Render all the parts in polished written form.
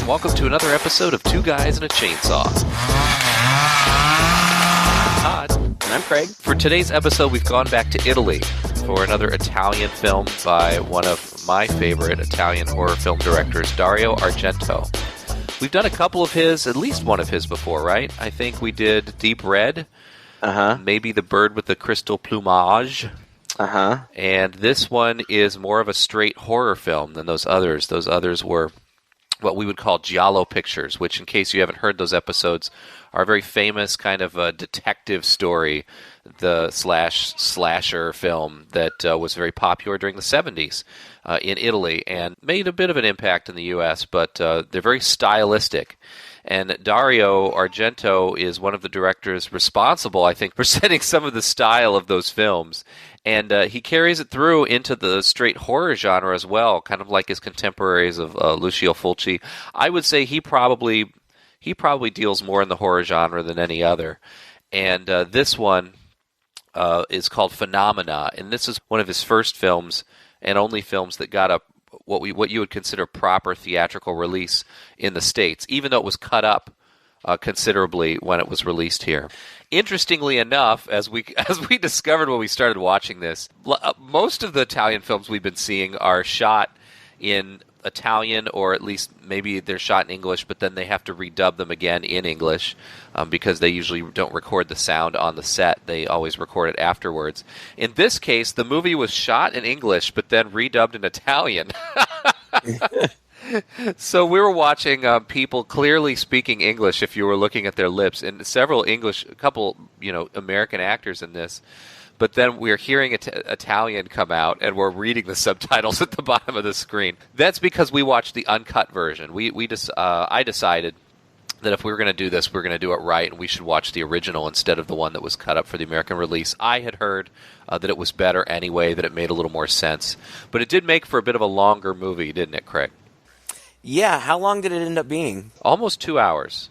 and welcome to another episode of Two Guys and a Chainsaw. I'm Todd. And I'm Craig. For today's episode, we've gone back to Italy for another Italian film by one of my favorite Italian horror film directors, Dario Argento. We've done a couple of his, at least one of his before, right? I think we did Deep Red. Maybe The Bird with the Crystal Plumage. And this one is more of a straight horror film than those others. Those others were what we would call giallo pictures, which, in case you haven't heard those episodes, are a very famous kind of a detective story, the slasher film that was very popular during the 70s in Italy and made a bit of an impact in the U.S., but they're very stylistic. And Dario Argento is one of the directors responsible, I think, for setting some of the style of those films. And he carries it through into the straight horror genre as well, kind of like his contemporaries of Lucio Fulci. I would say he probably deals more in the horror genre than any other. And this one is called Phenomena, and this is one of his first films and only films that got what you would consider proper theatrical release in the States, even though it was cut up considerably when it was released here. Interestingly enough, as we discovered when we started watching this, most of the Italian films we've been seeing are shot in Italian, or at least maybe they're shot in English, but then they have to redub them again in English because they usually don't record the sound on the set. They always record it afterwards. In this case, the movie was shot in English, but then redubbed in Italian. So we were watching people clearly speaking English if you were looking at their lips, and a couple American actors in this. But then we're hearing Italian come out, and we're reading the subtitles at the bottom of the screen. That's because we watched the uncut version. I decided that if we were going to do this, we were going to do it right, and we should watch the original instead of the one that was cut up for the American release. I had heard that it was better anyway, that it made a little more sense. But it did make for a bit of a longer movie, didn't it, Craig? Yeah, how long did it end up being? Almost 2 hours.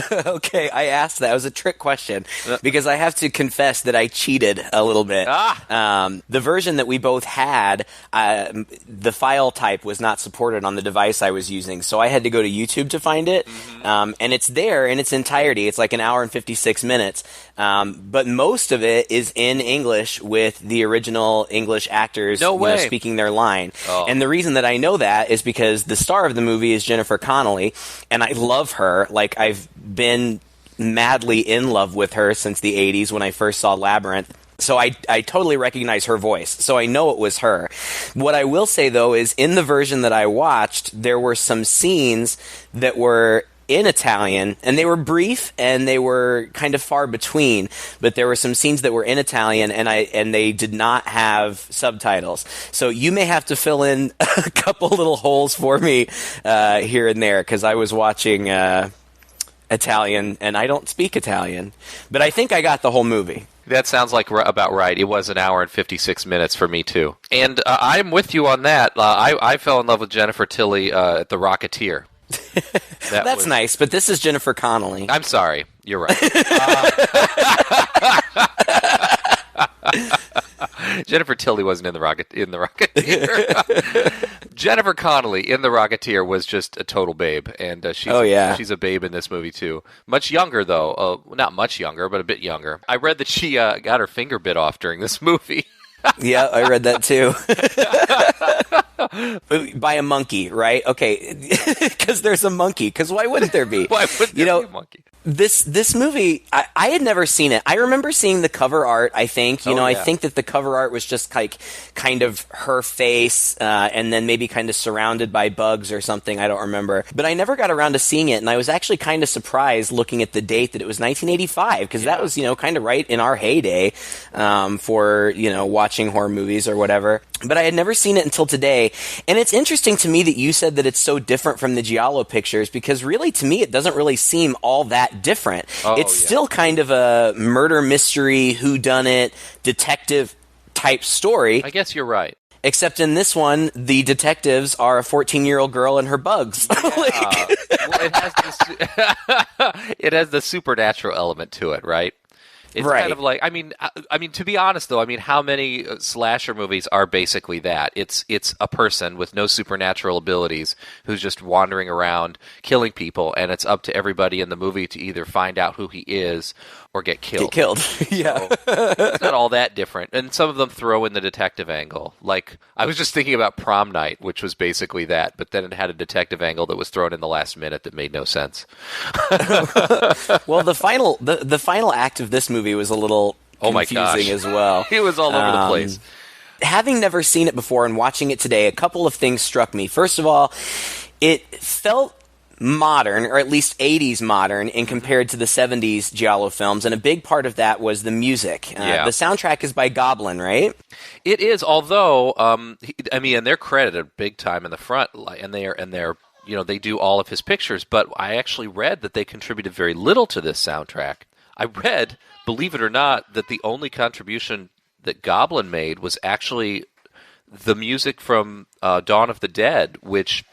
Okay, I asked that. It was a trick question because I have to confess that I cheated a little bit. The version that we both had, the file type was not supported on the device I was using, so I had to go to YouTube to find it. And it's there in its entirety. It's like an hour and 56 minutes. But most of it is in English with the original English actors speaking their line. Oh. And the reason that I know that is because the star of the movie is Jennifer Connelly, and I love her. Like, I've been madly in love with her since the 80s when I first saw Labyrinth. So I totally recognize her voice. So I know it was her. What I will say, though, is in the version that I watched, there were some scenes that were in Italian, and they were brief and they were kind of far between, but there were some scenes that were in Italian and they did not have subtitles. So you may have to fill in a couple little holes for me here and there, because I was watching Italian and I don't speak Italian, but I think I got the whole movie. That sounds like about right. It was an hour and 56 minutes for me, too. And I'm with you on that. I fell in love with Jennifer Tilly at The Rocketeer. That's nice, but this is Jennifer Connelly. I'm sorry. You're right. Jennifer Tilly wasn't in the Rocketeer. Jennifer Connelly in The Rocketeer was just a total babe, and she's a babe in this movie too. Much younger though, not much younger, but a bit younger. I read that she got her finger bit off during this movie. Yeah, I read that too. By a monkey, right? Okay, because there's a monkey. Because why wouldn't there be? Why wouldn't there be a monkey? This movie, I had never seen it. I remember seeing the cover art, I think. I think that the cover art was just like kind of her face and then maybe kind of surrounded by bugs or something. I don't remember. But I never got around to seeing it, and I was actually kind of surprised looking at the date that it was 1985, because that was, kind of right in our heyday for, watching horror movies or whatever. But I had never seen it until today. And it's interesting to me that you said that it's so different from the giallo pictures, because really, to me, it doesn't really seem all that different. It's still kind of a murder mystery, whodunit, detective type story. I guess you're right. Except in this one, the detectives are a 14-year-old girl and her bugs. Yeah. Well, it has the supernatural element to it, right? It's kind of like, I mean, to be honest, though, I mean, how many slasher movies are basically that? It's a person with no supernatural abilities who's just wandering around killing people, and it's up to everybody in the movie to either find out who he is or get killed. Yeah. So, it's not all that different. And some of them throw in the detective angle. Like, I was just thinking about Prom Night, which was basically that, but then it had a detective angle that was thrown in the last minute that made no sense. Well, the final act of this movie was a little confusing as well. It was all over the place. Having never seen it before and watching it today, a couple of things struck me. First of all, it felt modern, or at least 80s modern, in compared to the 70s Giallo films, and a big part of that was the music. The soundtrack is by Goblin, right? It is, although, I mean, and they're credited big time in the front, and they're you know, they do all of his pictures, but I actually read that they contributed very little to this soundtrack. I read, believe it or not, that the only contribution that Goblin made was actually the music from Dawn of the Dead, which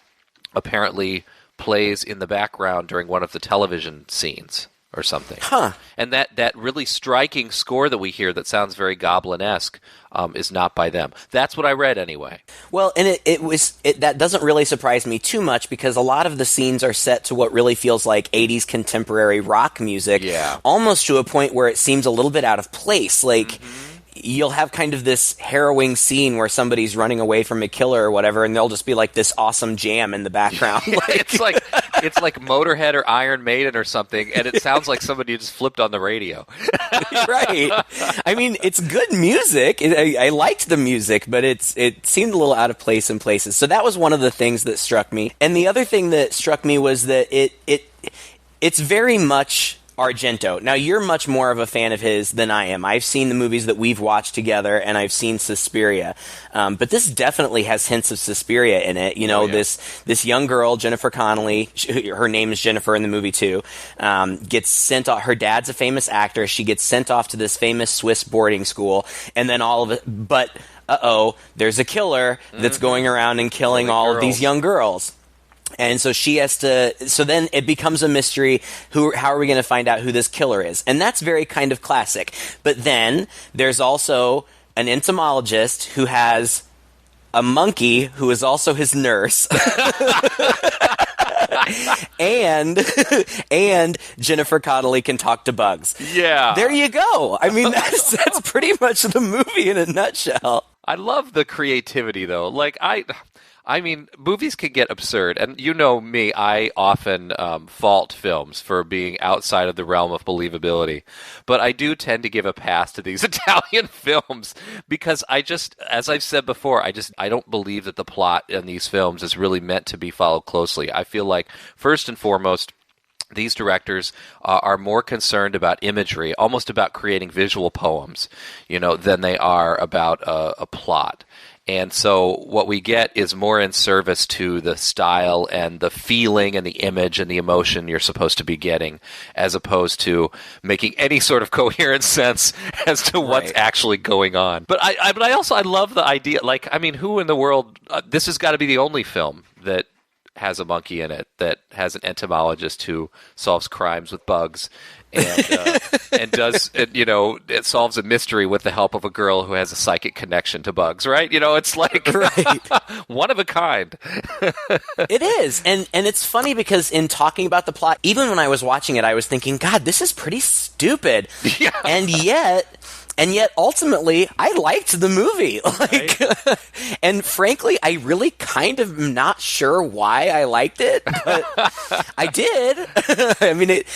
apparently plays in the background during one of the television scenes or something. Huh. And that really striking score that we hear that sounds very Goblin-esque is not by them. That's what I read anyway. Well, and that doesn't really surprise me too much, because a lot of the scenes are set to what really feels like 80s contemporary rock music, almost to a point where it seems a little bit out of place. Like, you'll have kind of this harrowing scene where somebody's running away from a killer or whatever, and there'll just be like this awesome jam in the background. It's like Motorhead or Iron Maiden or something, and it sounds like somebody just flipped on the radio. Right. I mean, it's good music. I liked the music, but it seemed a little out of place in places. So that was one of the things that struck me. And the other thing that struck me was that it's very much Argento. Now, you're much more of a fan of his than I am. I've seen the movies that we've watched together, and I've seen Suspiria. But this definitely has hints of Suspiria in it. You know, this young girl, Jennifer Connelly, her name is Jennifer in the movie too, gets sent off. Her dad's a famous actor. She gets sent off to this famous Swiss boarding school, and then all of it, but there's a killer that's going around and killing all of these young girls. And so she has to. So then it becomes a mystery. How are we going to find out who this killer is? And that's very kind of classic. But then there's also an entomologist who has a monkey who is also his nurse. and Jennifer Connelly can talk to bugs. Yeah. There you go. I mean, that's pretty much the movie in a nutshell. I love the creativity, though. Like, I mean, movies can get absurd, and you know me, I often fault films for being outside of the realm of believability, but I do tend to give a pass to these Italian films, because as I've said before, I don't believe that the plot in these films is really meant to be followed closely. I feel like, first and foremost, these directors are more concerned about imagery, almost about creating visual poems, you know, than they are about a plot. And so what we get is more in service to the style and the feeling and the image and the emotion you're supposed to be getting, as opposed to making any sort of coherent sense as to what's actually going on. But I love the idea. Like, I mean, who in the world? This has got to be the only film that has a monkey in it, that has an entomologist who solves crimes with bugs, and does, you know, it solves a mystery with the help of a girl who has a psychic connection to bugs, right? You know, it's like one of a kind. It is, and it's funny because in talking about the plot, even when I was watching it, I was thinking, God, this is pretty stupid, and yet, ultimately, I liked the movie. Like, and frankly, I really kind of am not sure why I liked it, but I did. I mean, it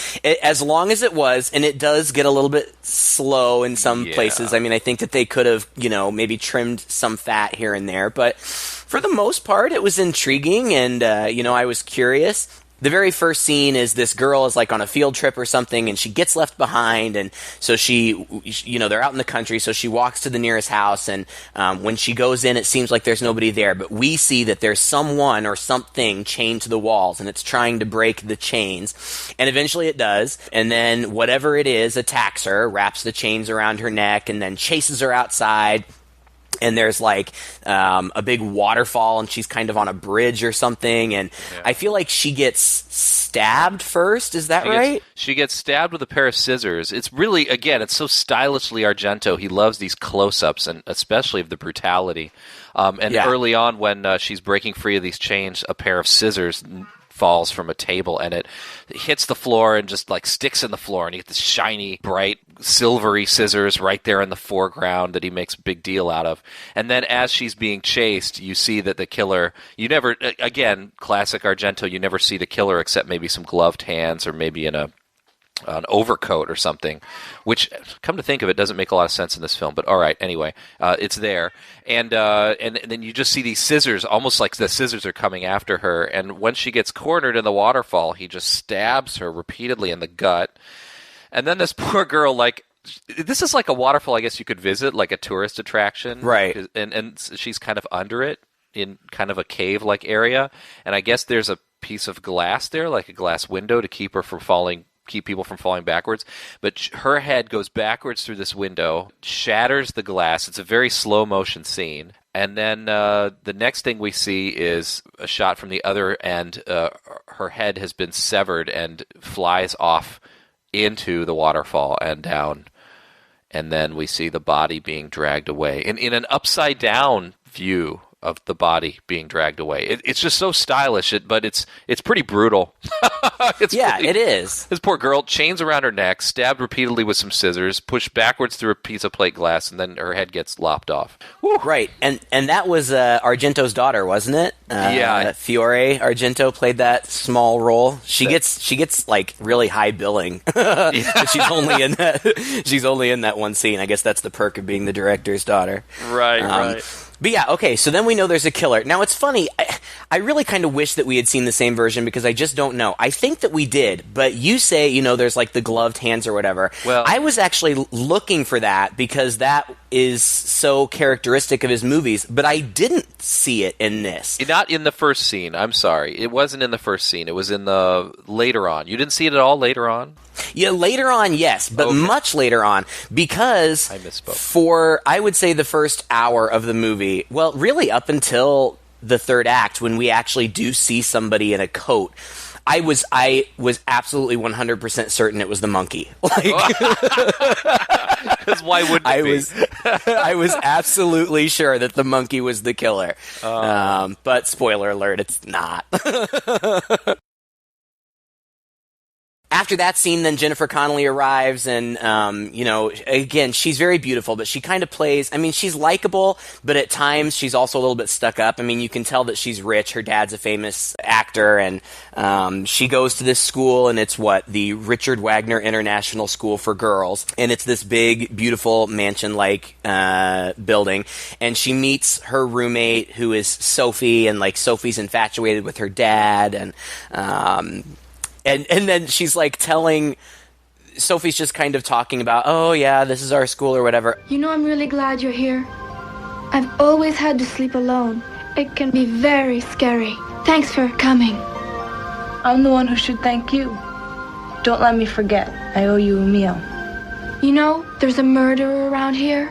as long as it was, and it does get a little bit slow in some places. I mean, I think that they could have, you know, maybe trimmed some fat here and there, but for the most part, it was intriguing, and you know, I was curious. The very first scene is this girl is like on a field trip or something, and she gets left behind, and so she, you know, they're out in the country, so she walks to the nearest house, and when she goes in, it seems like there's nobody there, but we see that there's someone or something chained to the walls, and it's trying to break the chains, and eventually it does, and then whatever it is attacks her, wraps the chains around her neck, and then chases her outside. and there's like a big waterfall, and she's kind of on a bridge or something, and I feel like she gets stabbed first. Is that right? She gets stabbed with a pair of scissors. It's really, again, it's so stylishly Argento. He loves these close-ups, and especially of the brutality. Early on, when she's breaking free of these chains, a pair of scissors falls from a table, and it hits the floor and just like sticks in the floor, and you get this shiny, bright, silvery scissors right there in the foreground that he makes a big deal out of. And then as she's being chased, you see that the killer, you never, again, classic Argento, you never see the killer except maybe some gloved hands or maybe in an overcoat or something, which, come to think of it, doesn't make a lot of sense in this film. But all right, anyway, it's there, and then you just see these scissors, almost like the scissors are coming after her. And when she gets cornered in the waterfall, he just stabs her repeatedly in the gut. And then this poor girl, like, this is like a waterfall, I guess you could visit, like a tourist attraction, right? And she's kind of under it in kind of a cave-like area, and I guess there's a piece of glass there, like a glass window, to keep people from falling backwards. But her head goes backwards through this window, shatters the glass. It's a very slow motion scene. And then the next thing we see is a shot from the other end. Her head has been severed and flies off into the waterfall and down. And then we see the body being dragged away in an upside down view of the body being dragged away. It's just so stylish, but it's pretty brutal. It is. This poor girl, chains around her neck, stabbed repeatedly with some scissors, pushed backwards through a piece of plate glass, and then her head gets lopped off. Whew. Right, and that was Argento's daughter, wasn't it? Fiore Argento played that small role. She gets like really high billing. But she's only in that one scene. I guess that's the perk of being the director's daughter. Right. But yeah, okay, so then we know there's a killer. Now, it's funny, I really kind of wish that we had seen the same version because I just don't know. I think that we did, but you say, there's like the gloved hands or whatever. Well, I was actually looking for that because that is so characteristic of his movies, but I didn't see it in this. Not in the first scene, I'm sorry. It wasn't in the first scene. It was in the later on. You didn't see it at all later on? Yeah, later on, yes, but much later on, because I misspoke. For, I would say, the first hour of the movie, well, really up until the third act, when we actually do see somebody in a coat, I was absolutely 100% certain it was the monkey. Because why wouldn't it be? I was absolutely sure that the monkey was the killer. But spoiler alert, it's not. After that scene, then Jennifer Connelly arrives, and, again, she's very beautiful, but she kind of plays, she's likable, but at times she's also a little bit stuck up. You can tell that she's rich. Her dad's a famous actor, and she goes to this school, and it's the Richard Wagner International School for Girls, and it's this big, beautiful mansion-like building, and she meets her roommate, who is Sophie, and, Sophie's infatuated with her dad, and then she's telling, Sophie's just kind of talking about, oh yeah, this is our school or whatever. I'm really glad you're here. I've always had to sleep alone. It can be very scary. Thanks for coming. I'm the one who should thank you. Don't let me forget. I owe you a meal. There's a murderer around here.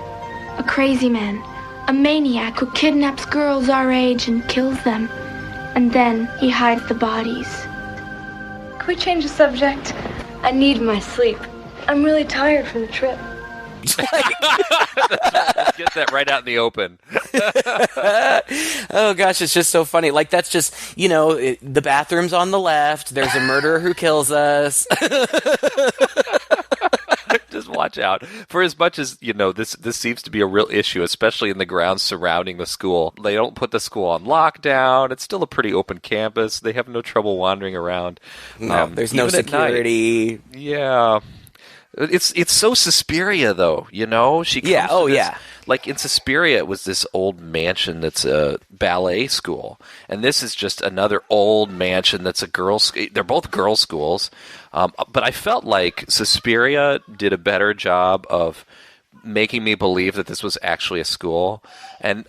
A crazy man. A maniac who kidnaps girls our age and kills them. And then he hides the bodies. Can we change the subject? I need my sleep. I'm really tired from the trip. Get that right out in the open. Oh gosh, it's just so funny. That's just, the bathroom's on the left. There's a murderer who kills us. Just watch out. For as much as, this seems to be a real issue, especially in the grounds surrounding the school. They don't put the school on lockdown. It's still a pretty open campus. They have no trouble wandering around. No, there's no security. Yeah. It's so Suspiria, though, She comes Like in Suspiria, it was this old mansion that's a ballet school, and this is just another old mansion that's a girls'. They're both girls' schools, but I felt like Suspiria did a better job of making me believe that this was actually a school, and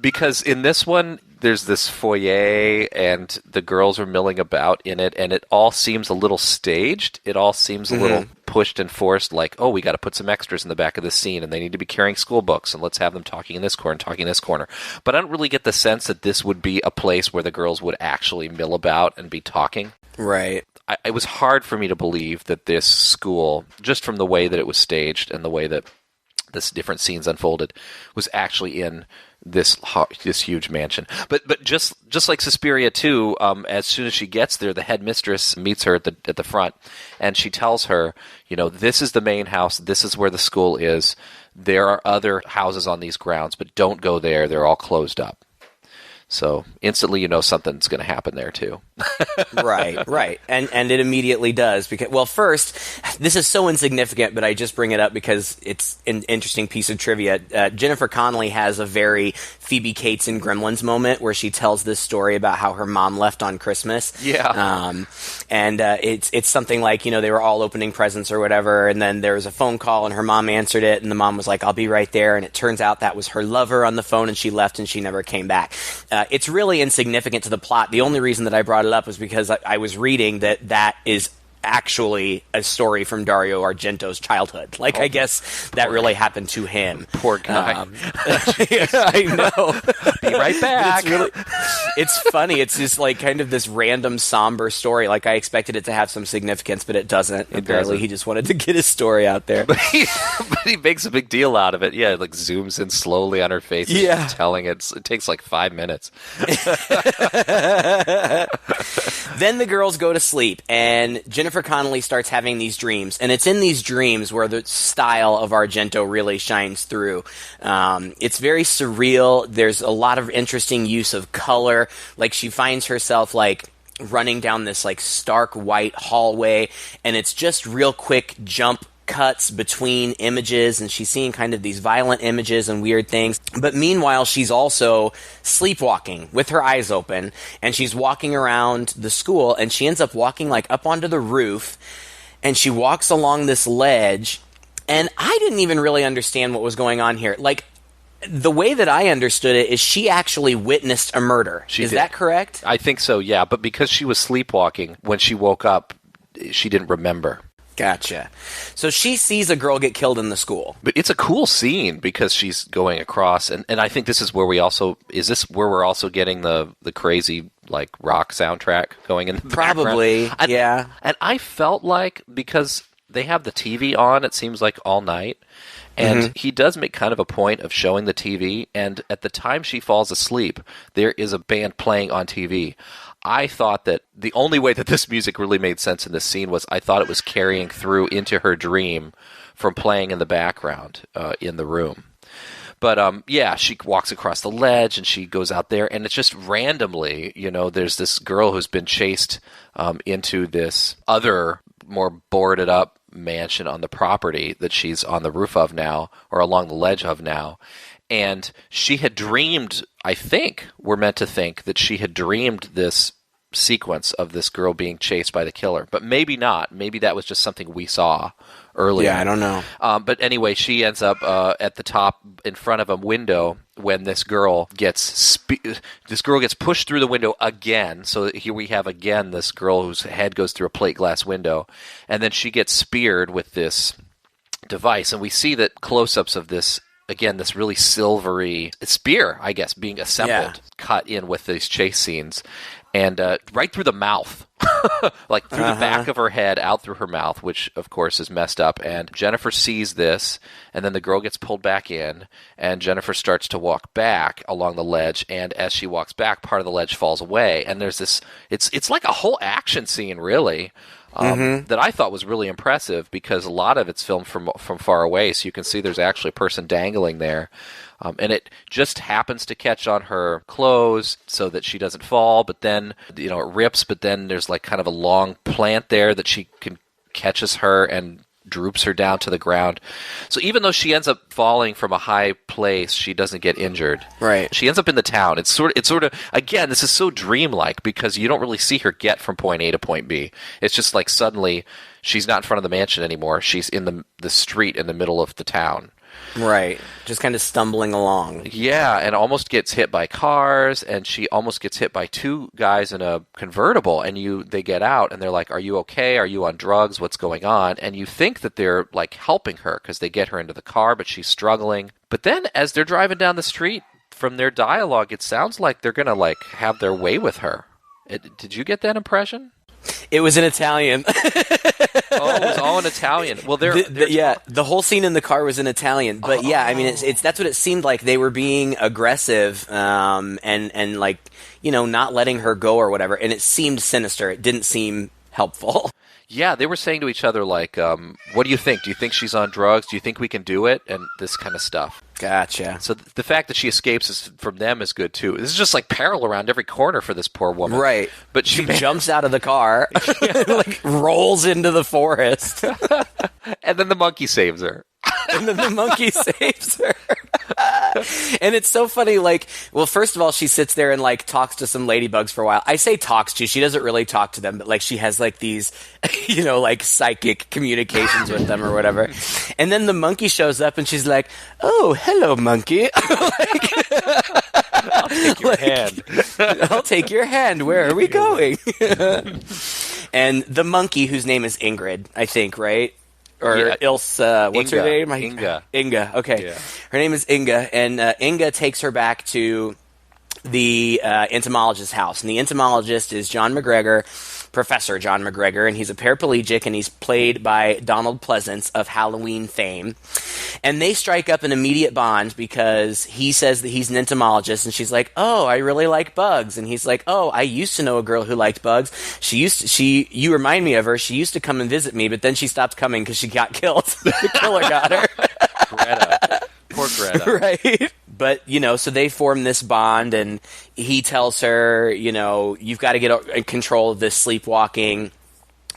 because in this one there's this foyer and the girls are milling about in it, and it all seems a little staged. It all seems a little pushed and forced, like, oh, we got to put some extras in the back of this scene, and they need to be carrying school books, and let's have them talking in this corner and talking in this corner. But I don't really get the sense that this would be a place where the girls would actually mill about and be talking. Right. It was hard for me to believe that this school, just from the way that it was staged and the way that this different scenes unfolded, was actually in this huge mansion. But just like Suspiria 2, as soon as she gets there, the headmistress meets her at the front, and she tells her, this is the main house, this is where the school is. There are other houses on these grounds, but don't go there. They're all closed up. So instantly something's going to happen there too. Right. And it immediately does. Because, well, first, this is so insignificant, but I just bring it up because it's an interesting piece of trivia. Jennifer Connelly has a very Phoebe Cates in Gremlins moment where she tells this story about how her mom left on Christmas. Yeah. And it's something like, they were all opening presents or whatever, and then there was a phone call and her mom answered it, and the mom was like, I'll be right there. And it turns out that was her lover on the phone, and she left and she never came back. It's really insignificant to the plot. The only reason that I brought it up was because I was reading that is actually a story from Dario Argento's childhood. I guess that really happened to him. Poor guy. I know. Be right back. It's funny. It's just kind of this random somber story. I expected it to have some significance, but it doesn't. Apparently, he just wanted to get his story out there. But he makes a big deal out of it. Yeah, zooms in slowly on her face. Yeah. Telling it. It takes 5 minutes. Then the girls go to sleep, and Jennifer Connelly starts having these dreams, and it's in these dreams where the style of Argento really shines through. It's very surreal. There's a lot of interesting use of color. She finds herself running down this stark white hallway, and it's just real quick jump cuts between images, and she's seeing kind of these violent images and weird things. But meanwhile, she's also sleepwalking with her eyes open, and she's walking around the school, and she ends up walking up onto the roof, and she walks along this ledge, and I didn't even really understand what was going on here. The way that I understood it is she actually witnessed a murder. Is that correct? I think so, yeah. But because she was sleepwalking, when she woke up, she didn't remember. Gotcha. So she sees a girl get killed in the school. But it's a cool scene because she's going across, and I think this is where we're also getting the crazy rock soundtrack going in the Probably, background. yeah. And I felt because they have the TV on, it seems all night, and he does make kind of a point of showing the TV, and at the time she falls asleep, there is a band playing on TV. I thought that the only way that this music really made sense in this scene was I thought it was carrying through into her dream from playing in the background in the room. But, she walks across the ledge, and she goes out there, and it's just randomly, there's this girl who's been chased into this other, more boarded up mansion on the property that she's on the roof of now, or along the ledge of now. And she had dreamed, I think, we're meant to think, that she had dreamed this sequence of this girl being chased by the killer. But maybe not. Maybe that was just something we saw earlier. Yeah, I don't know. But anyway, she ends up at the top in front of a window when this girl gets pushed through the window again. So here we have again this girl whose head goes through a plate glass window. And then she gets speared with this device. And we see that close-ups of this, again, this really silvery spear, I guess, being assembled, cut in with these chase scenes, and right through the mouth, through the back of her head, out through her mouth, which, of course, is messed up. And Jennifer sees this, and then the girl gets pulled back in, and Jennifer starts to walk back along the ledge, and as she walks back, part of the ledge falls away, and there's this, it's like a whole action scene, really, that I thought was really impressive because a lot of it's filmed from far away, so you can see there's actually a person dangling there. And it just happens to catch on her clothes so that she doesn't fall, but then, it rips, but then there's kind of a long plant there that she catches her and droops her down to the ground. So even though she ends up falling from a high place, she doesn't get injured. Right. She ends up in the town. It's sort of again, this is so dreamlike because you don't really see her get from point A to point B. It's just suddenly she's not in front of the mansion anymore. She's in the street in the middle of the town. Right. Just kind of stumbling along. Yeah, and almost gets hit by cars, and she almost gets hit by two guys in a convertible, and they get out, and they're like, are you okay? Are you on drugs? What's going on? And you think that they're, like, helping her because they get her into the car, but she's struggling. But then as they're driving down the street, from their dialogue, it sounds like they're going to, like, have their way with her. Did you get that impression? It was in Italian. Oh, it was all in Italian. Well, the whole scene in the car was in Italian. But yeah, I mean, it's that's what it seemed like. They were being aggressive, and like, you know, not letting her go or whatever. And it seemed sinister. It didn't seem helpful. Yeah, they were saying to each other, like, what do you think? Do you think she's on drugs? Do you think we can do it? And this kind of stuff. Gotcha. So the fact that she escapes from them is good, too. This is just like peril around every corner for this poor woman. Right. But she jumps out of the car, like, rolls into the forest. And then the monkey saves her. And then the monkey saves her. And it's so funny, like, well, first of all, she sits there and, like, talks to some ladybugs for a while. I say talks to, she doesn't really talk to them, but, like, she has, like, these, you know, like, psychic communications with them or whatever. And then the monkey shows up and she's like, oh, hello, monkey. I'll take your hand. I'll take your hand. Where are we going? And the monkey, whose name is Ingrid, I think, right? Or yeah. Ilse, what's Inga. her name? Inga, okay. Yeah. Her name is Inga, and Inga takes her back to the entomologist's house. And the entomologist is John McGregor, Professor John McGregor, and he's a paraplegic, and he's played by Donald Pleasance of Halloween fame. And they strike up an immediate bond because he says that he's an entomologist, and she's like, oh, I really like bugs. And he's like, oh, I used to know a girl who liked bugs. You remind me of her. She used to come and visit me, but then she stopped coming because she got killed. The killer got her. Greta. Poor Greta. Right. But, you know, so they form this bond, and he tells her, you know, you've got to get control of this sleepwalking.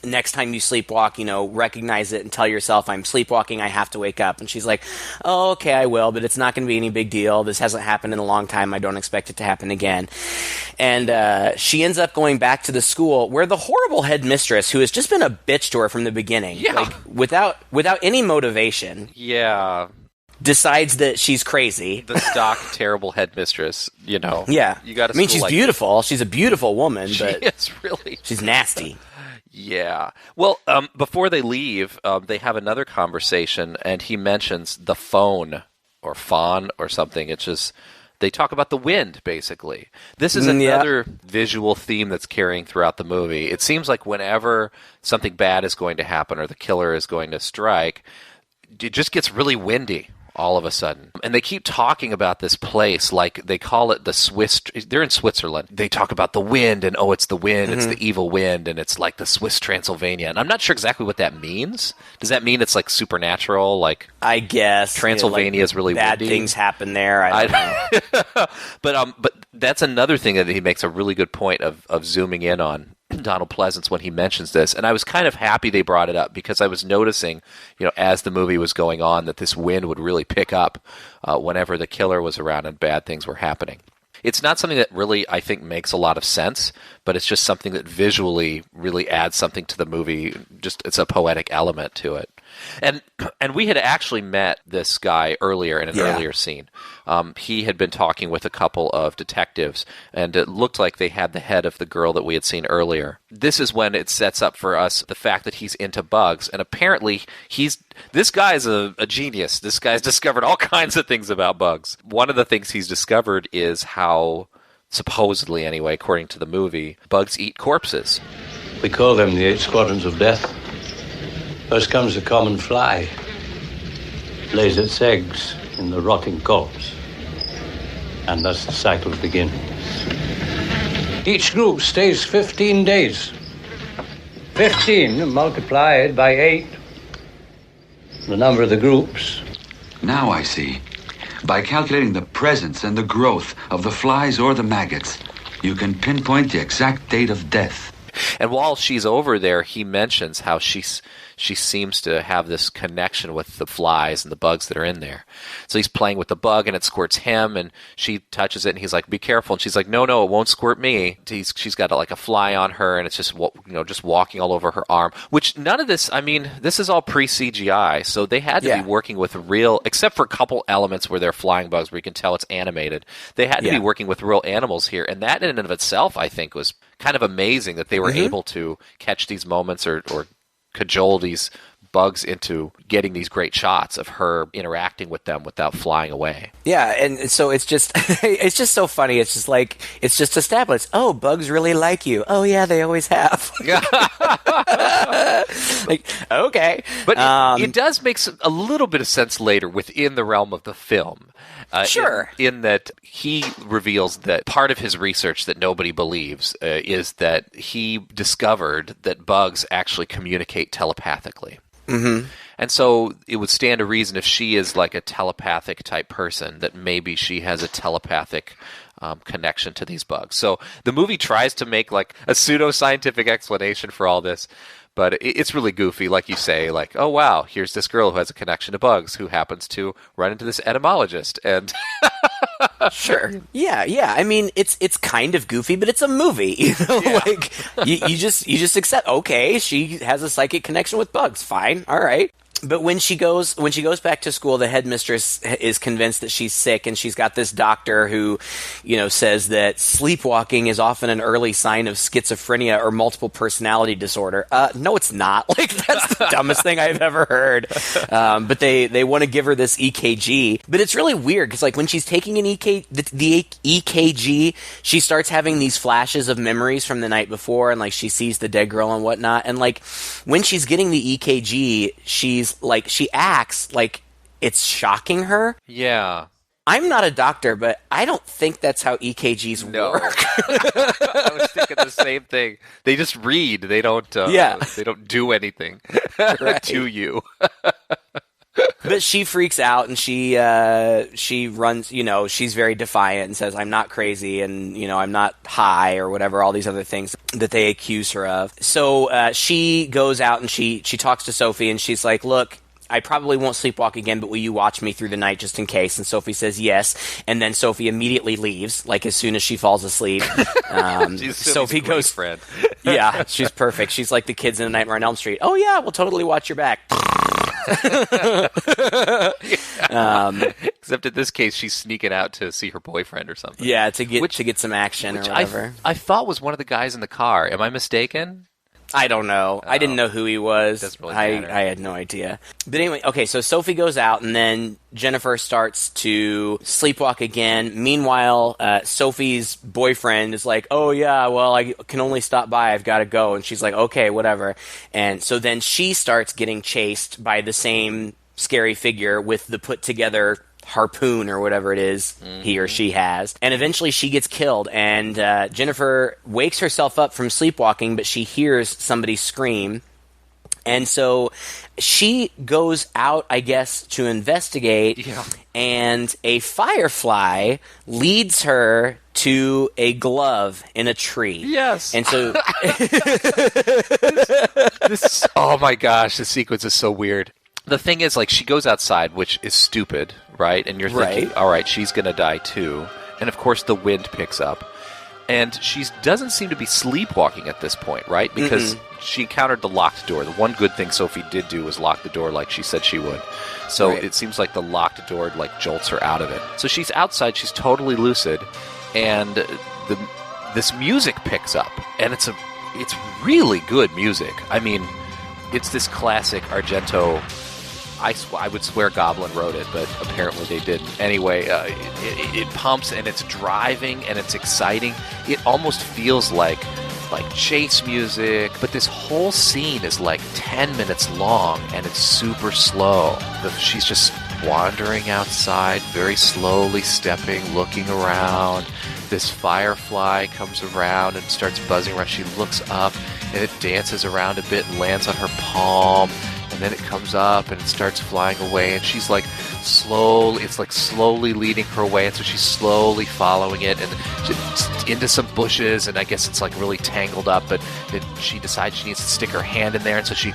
Next time you sleepwalk, you know, recognize it and tell yourself, I'm sleepwalking, I have to wake up. And she's like, oh, okay, I will, but it's not going to be any big deal. This hasn't happened in a long time. I don't expect it to happen again. And she ends up going back to the school where the horrible headmistress, who has just been a bitch to her from the beginning, like, without any motivation. Yeah. Decides that she's crazy. The stock terrible headmistress, you know. Yeah. You got. I mean, she's beautiful. She's a beautiful woman, but is really. She's nasty. Yeah. Well, before they leave, they have another conversation, and he mentions the phone or fawn or something. It's just they talk about the wind, basically. This is another visual theme that's carrying throughout the movie. It seems like whenever something bad is going to happen or the killer is going to strike, it just gets really windy all of a sudden. And they keep talking about this place, like they call it the Swiss. They're in Switzerland. They talk about the wind, and it's the wind, it's the evil wind, and it's like the Swiss Transylvania. And I'm not sure exactly what that means. Does that mean it's like supernatural? Like, I guess Transylvania is really bad windy? things happen there. I don't know. But that's another thing that he makes a really good point of zooming in on. Donald Pleasance when he mentions this, and I was kind of happy they brought it up because I was noticing, you know, as the movie was going on, that this wind would really pick up whenever the killer was around and bad things were happening. It's not something that really, I think, makes a lot of sense, but it's just something that visually really adds something to the movie. Just it's a poetic element to it. And we had actually met this guy earlier in an earlier scene. He had been talking with a couple of detectives, and it looked like they had the head of the girl that we had seen earlier. This is when it sets up for us the fact that he's into bugs, and apparently this guy's a genius. This guy's discovered all kinds of things about bugs. One of the things he's discovered is how, supposedly anyway, according to the movie, bugs eat corpses. We call them the 8 squadrons of death. First comes the common fly, lays its eggs in the rotting corpse, and thus the cycle begins. Each group stays 15 days. 15 multiplied by 8, the number of the groups. Now I see. By calculating the presence and the growth of the flies or the maggots, you can pinpoint the exact date of death. And while she's over there, he mentions how she she seems to have this connection with the flies and the bugs that are in there. So he's playing with the bug, and it squirts him, and she touches it, and he's like, be careful. And she's like, no, it won't squirt me. She's got like a fly on her, and it's just, just walking all over her arm, which none of this, I mean, this is all pre-CGI, so they had to be working with real, except for a couple elements where they're flying bugs where you can tell it's animated. They had to be working with real animals here, and that in and of itself, I think, was kind of amazing that they were able to catch these moments or cajole these bugs into getting these great shots of her interacting with them without flying away. Yeah, and so it's just it's just so funny. It's just like, it's just established. Oh, bugs really like you. Oh yeah, they always have. Like, okay. But it does make a little bit of sense later within the realm of the film. Sure. In that he reveals that part of his research that nobody believes is that he discovered that bugs actually communicate telepathically. Mm-hmm. And so it would stand to reason, if she is like a telepathic type person, that maybe she has a telepathic connection to these bugs. So the movie tries to make like a pseudo-scientific explanation for all this, but it's really goofy, like you say, like, oh wow, here's this girl who has a connection to bugs who happens to run into this etymologist, and sure, yeah. I mean, it's kind of goofy, but it's a movie. You know, like you just accept. Okay, she has a psychic connection with bugs. Fine, all right. But when she goes back to school, the headmistress is convinced that she's sick, and she's got this doctor who, says that sleepwalking is often an early sign of schizophrenia or multiple personality disorder. No, it's not. Like, that's the dumbest thing I've ever heard. But they want to give her this EKG, but it's really weird because, like, when she's taking the EKG, she starts having these flashes of memories from the night before, and like she sees the dead girl and whatnot. And like when she's getting the EKG, she acts like it's shocking her. Yeah. I'm not a doctor, but I don't think that's how EKGs work. I was thinking the same thing. They just read. They don't. They don't do anything to you. But she freaks out, and she runs. She's very defiant and says, "I'm not crazy, and I'm not high or whatever." All these other things that they accuse her of. So she goes out and she talks to Sophie, and she's like, "Look, I probably won't sleepwalk again, but will you watch me through the night just in case?" And Sophie says yes, and then Sophie immediately leaves, like as soon as she falls asleep. Sophie goes, friend. Yeah, she's perfect. She's like the kids in A Nightmare on Elm Street. Oh yeah, we'll totally watch your back. Except in this case, she's sneaking out to see her boyfriend or something. Yeah, to get some action or whatever. I thought was one of the guys in the car. Am I mistaken? I don't know. I didn't know who he was. Doesn't really matter. I had no idea. But anyway, okay, so Sophie goes out, and then Jennifer starts to sleepwalk again. Meanwhile, Sophie's boyfriend is like, "Oh yeah, well, I can only stop by. I've got to go." And she's like, "Okay, whatever." And so then she starts getting chased by the same scary figure with the put-together harpoon or whatever it is he or she has, and eventually she gets killed, and Jennifer wakes herself up from sleepwalking, but she hears somebody scream, and so she goes out, I guess, to investigate, and a firefly leads her to a glove in a tree. Yes. And so oh my gosh, this sequence is so weird. The thing is, like, she goes outside, which is stupid, right? And you're thinking, all right, she's going to die too. And, of course, the wind picks up. And she doesn't seem to be sleepwalking at this point, right? Because she encountered the locked door. The one good thing Sophie did do was lock the door like she said she would. So it seems like the locked door, like, jolts her out of it. So she's outside. She's totally lucid. And this music picks up. And it's really good music. I mean, it's this classic Argento. I would swear Goblin wrote it, but apparently they didn't. Anyway, it pumps, and it's driving, and it's exciting. It almost feels like chase music, but this whole scene is like 10 minutes long, and it's super slow. She's just wandering outside, very slowly stepping, looking around. This firefly comes around and starts buzzing around. She looks up, and it dances around a bit and lands on her palm. and then it comes up and it starts flying away, and she's like slowly leading her away, and so she's slowly following it and into some bushes, and I guess it's like really tangled up, but then she decides she needs to stick her hand in there, and so she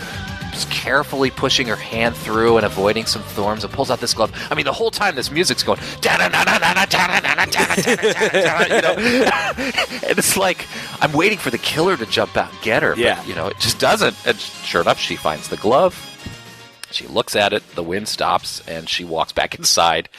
is carefully pushing her hand through and avoiding some thorns and pulls out this glove. I mean, the whole time this music's going, you know, and it's like I'm waiting for the killer to jump out and get her, but you know, it just doesn't. And sure enough, she finds the glove. She looks at it, the wind stops, and she walks back inside.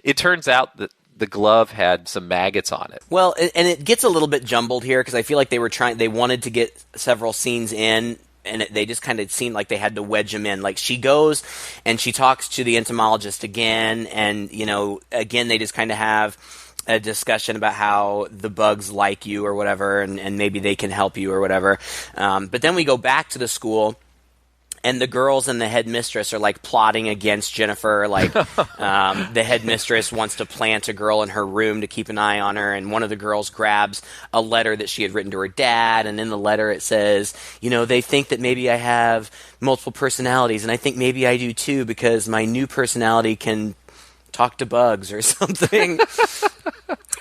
It turns out that the glove had some maggots on it. Well, and it gets a little bit jumbled here because I feel like they wanted to get several scenes in, and they just kind of seemed like they had to wedge them in. Like, she goes and she talks to the entomologist again, and, you know, again, they just kind of have a discussion about how the bugs like you or whatever, and maybe they can help you or whatever. But then we go back to the school, and the girls and the headmistress are like plotting against Jennifer. Like, the headmistress wants to plant a girl in her room to keep an eye on her, and one of the girls grabs a letter that she had written to her dad, and in the letter it says, you know, they think that maybe I have multiple personalities, and I think maybe I do too, because my new personality can talk to bugs or something.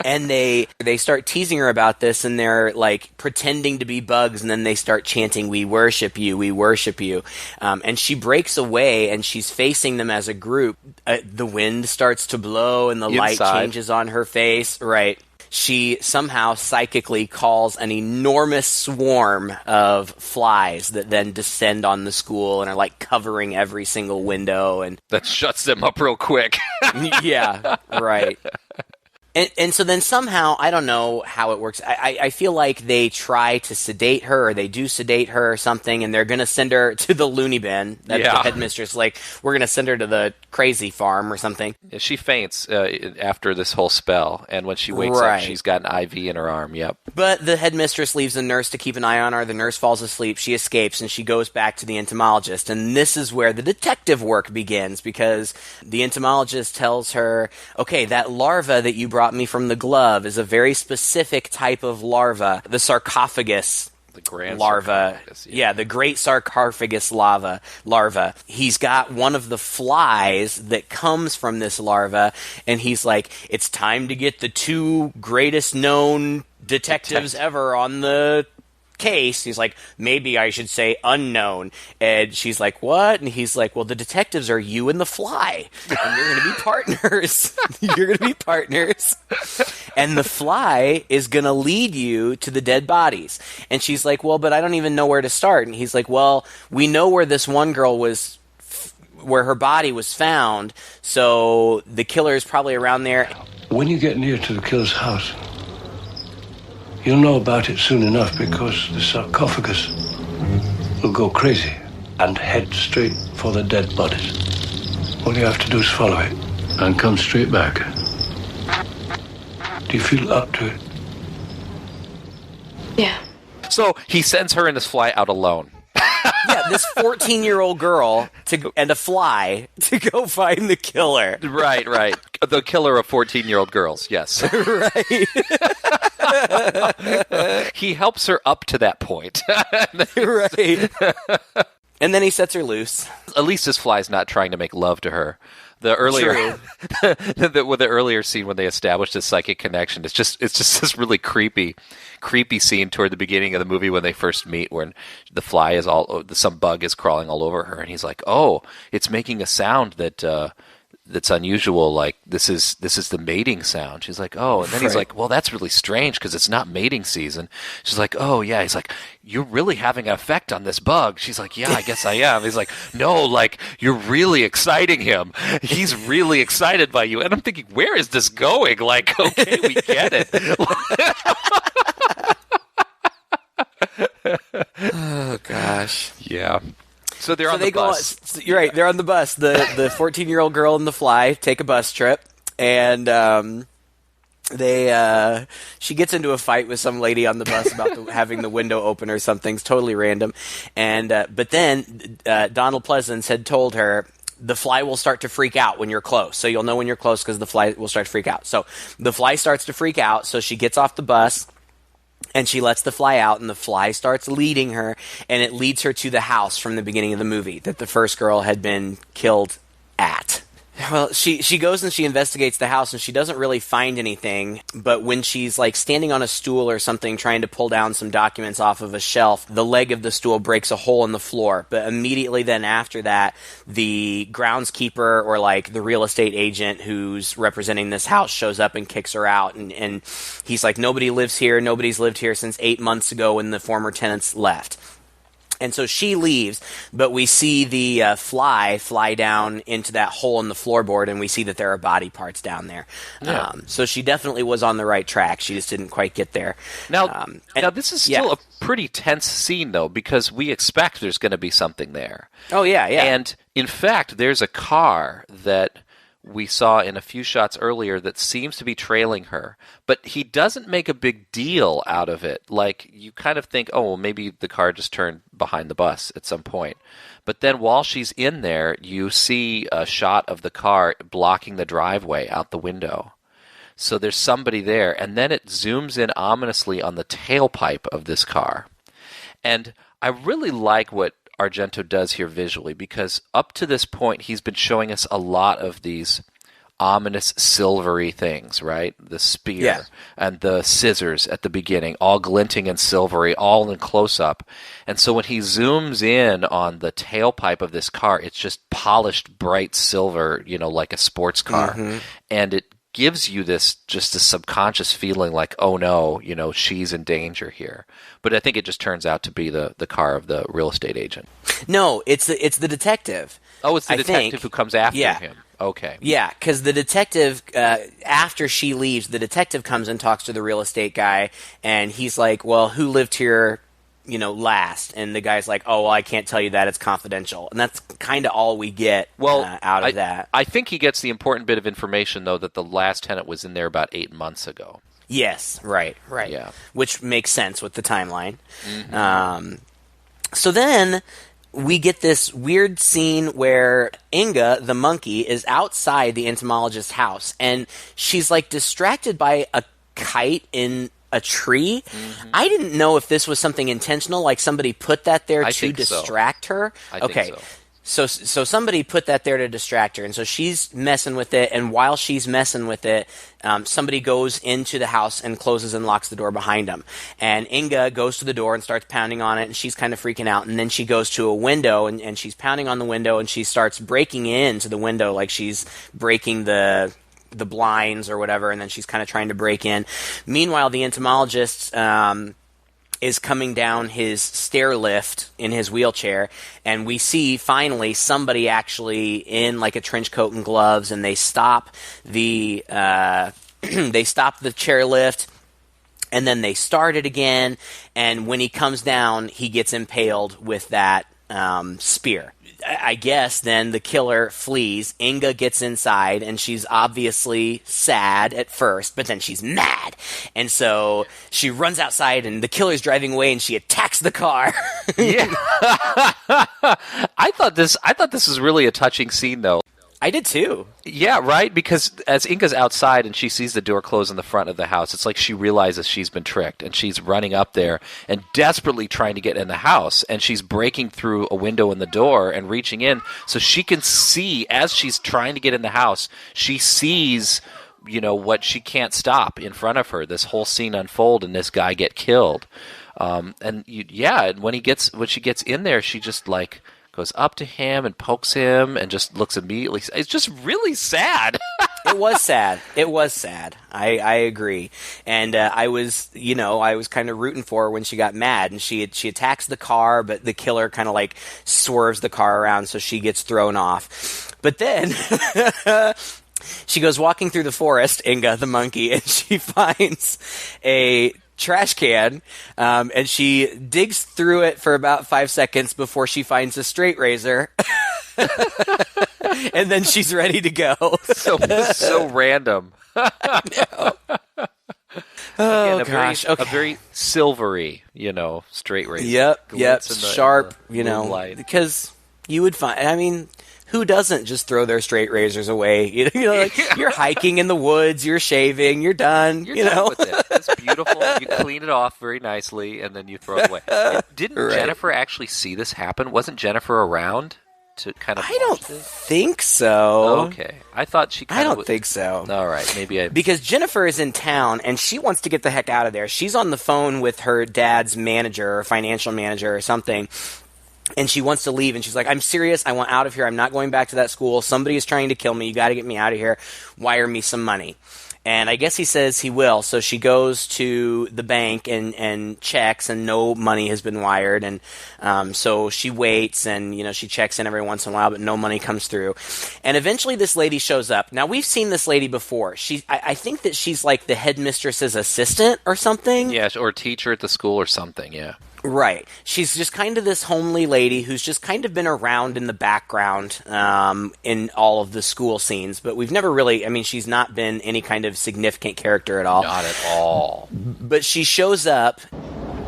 And they start teasing her about this, and they're like pretending to be bugs, and then they start chanting, "We worship you, we worship you." And she breaks away, and she's facing them as a group. The wind starts to blow, and the light changes on her face. Right. She somehow psychically calls an enormous swarm of flies that then descend on the school and are like covering every single window. And that shuts them up real quick. Yeah, right. And so then somehow, I don't know how it works, I feel like they try to sedate her, or they do sedate her or something, and they're going to send her to the loony bin. That's the headmistress. Like, we're going to send her to the crazy farm or something. She faints after this whole spell, and when she wakes up, she's got an IV in her arm, yep. But the headmistress leaves a nurse to keep an eye on her. The nurse falls asleep, she escapes, and she goes back to the entomologist. And this is where the detective work begins, because the entomologist tells her, okay, that larva that you brought me from the glove is a very specific type of larva, the sarcophagus larva. Yeah, the great sarcophagus larva. He's got one of the flies that comes from this larva, and he's like, it's time to get the two greatest known detectives ever on the case. He's like, maybe I should say unknown. And she's like, what? And he's like, well, the detectives are you and the fly, and you're going to be partners. You're going to be partners. And the fly is going to lead you to the dead bodies. And she's like, well, but I don't even know where to start. And he's like, well, we know where this one girl was, where her body was found, so the killer is probably around there. When you get near to the killer's house, you'll know about it soon enough, because the sarcophagus will go crazy and head straight for the dead bodies. All you have to do is follow it and come straight back. Do you feel up to it? Yeah. So he sends her and this fly out alone. Yeah, this 14-year-old girl and a fly to go find the killer. Right. The killer of 14-year-old girls, yes. Right. He helps her up to that point. Right. And then he sets her loose. At least this fly's not trying to make love to her. The earlier, the earlier scene when they established this psychic connection, it's just this really creepy scene toward the beginning of the movie when they first meet, when the fly is some bug is crawling all over her, and he's like, "Oh, it's making a sound that's unusual. Like this is the mating sound." She's like, "Oh," and then he's like, "Well, that's really strange because it's not mating season." She's like, "Oh yeah." He's like, "You're really having an effect on this bug." She's like, "Yeah, I guess I am." He's like, "No, like you're really exciting him. He's really excited by you." And I'm thinking, where is this going? Like, okay, we get it. Oh gosh. Yeah. So they're on the bus. You're right. They're on the bus. The 14-year-old girl and the fly take a bus trip, and she gets into a fight with some lady on the bus about having the window open or something. It's totally random. And but then Donald Pleasance had told her, the fly will start to freak out when you're close. So you'll know when you're close because the fly will start to freak out. So the fly starts to freak out. So she gets off the bus, And she lets the fly out, and the fly starts leading her, and it leads her to the house from the beginning of the movie that the first girl had been killed at. Well, she goes and she investigates the house, and she doesn't really find anything, but when she's like standing on a stool or something trying to pull down some documents off of a shelf, the leg of the stool breaks a hole in the floor. But immediately then after that, the groundskeeper or like the real estate agent who's representing this house shows up and kicks her out, and he's like, nobody lives here, nobody's lived here since 8 months ago when the former tenants left. And so she leaves, but we see the fly down into that hole in the floorboard, and we see that there are body parts down there. Yeah. So she definitely was on the right track. She just didn't quite get there. Now this is still a pretty tense scene, though, because we expect there's going to be something there. Oh, yeah. And, in fact, there's a car that we saw in a few shots earlier that seems to be trailing her, but he doesn't make a big deal out of it. Like, you kind of think, oh, well, maybe the car just turned behind the bus at some point. But then while she's in there, you see a shot of the car blocking the driveway out the window. So there's somebody there, and then it zooms in ominously on the tailpipe of this car. And I really like what Argento does here visually, because up to this point he's been showing us a lot of these ominous silvery things, right? The spear and the scissors at the beginning, all glinting and silvery, all in close-up. And so when he zooms in on the tailpipe of this car, it's just polished bright silver, like a sports car. Mm-hmm. And it gives you this just a subconscious feeling like, oh no, she's in danger here. But I think it just turns out to be the car of the real estate agent. No, it's the detective. Oh, it's the detective who comes after him. Okay. Yeah, because the detective, after she leaves, the detective comes and talks to the real estate guy, and he's like, well, who lived here last? And the guy's like, oh, well, I can't tell you that, it's confidential. And that's kind of all we get out of that. I think he gets the important bit of information, though, that the last tenant was in there about 8 months ago. Yes, right. Yeah. Which makes sense with the timeline. Mm-hmm. So then we get this weird scene where Inga, the monkey, is outside the entomologist's house, and she's like distracted by a kite in a tree. Mm-hmm. I didn't know if this was something intentional, like somebody put that there to distract her. I think so somebody put that there to distract her, and so she's messing with it, and while she's messing with it, somebody goes into the house and closes and locks the door behind them. And Inga goes to the door and starts pounding on it, and she's kind of freaking out, and then she goes to a window, and she's pounding on the window, and she starts breaking into the window like she's breaking the blinds or whatever, and then she's kind of trying to break in. Meanwhile, the entomologist is coming down his stair lift in his wheelchair, and we see finally somebody actually in like a trench coat and gloves, and they stop the chairlift, and then they start it again, and when he comes down, he gets impaled with that spear. I guess then the killer flees. Inga gets inside, and she's obviously sad at first, but then she's mad. And so she runs outside, and the killer's driving away, and she attacks the car. Yeah. I thought this was really a touching scene, though. I did too. Yeah, right? Because as Inga's outside and she sees the door close in the front of the house, it's like she realizes she's been tricked, and she's running up there and desperately trying to get in the house, and she's breaking through a window in the door and reaching in so she can see, as she's trying to get in the house, she sees, what she can't stop in front of her, this whole scene unfold and this guy get killed. And when she gets in there, she just like goes up to him and pokes him and just looks immediately. It's just really sad. It was sad. I agree. And I was kind of rooting for her when she got mad, and she attacks the car, but the killer kind of like swerves the car around, so she gets thrown off. But then she goes walking through the forest, Inga the monkey, and she finds a trash can, and she digs through it for about 5 seconds before she finds a straight razor. And then she's ready to go. So random. I know. Oh, gosh. A very silvery, straight razor. Yep. Sharp, moonlight. Because you would find, who doesn't just throw their straight razors away? You're hiking in the woods, you're shaving, you're done. You're done with it. is beautiful. You clean it off very nicely, and then you throw it away. Didn't Jennifer actually see this happen? Wasn't Jennifer around to kind of? I don't think so. Okay, I thought she. I don't think so. All right, maybe because Jennifer is in town and she wants to get the heck out of there. She's on the phone with her dad's manager, or financial manager, or something. And she wants to leave, and she's like, I'm serious, I want out of here, I'm not going back to that school, somebody is trying to kill me, you gotta get me out of here, wire me some money. And I guess he says he will, so she goes to the bank and checks, and no money has been wired, and so she waits, and she checks in every once in a while, but no money comes through. And eventually this lady shows up. Now, we've seen this lady before. I think that she's like the headmistress's assistant or something. Yeah, or teacher at the school or something, yeah. Right. She's just kind of this homely lady who's just kind of been around in the background in all of the school scenes, but we've never really, she's not been any kind of significant character at all. Not at all. But she shows up.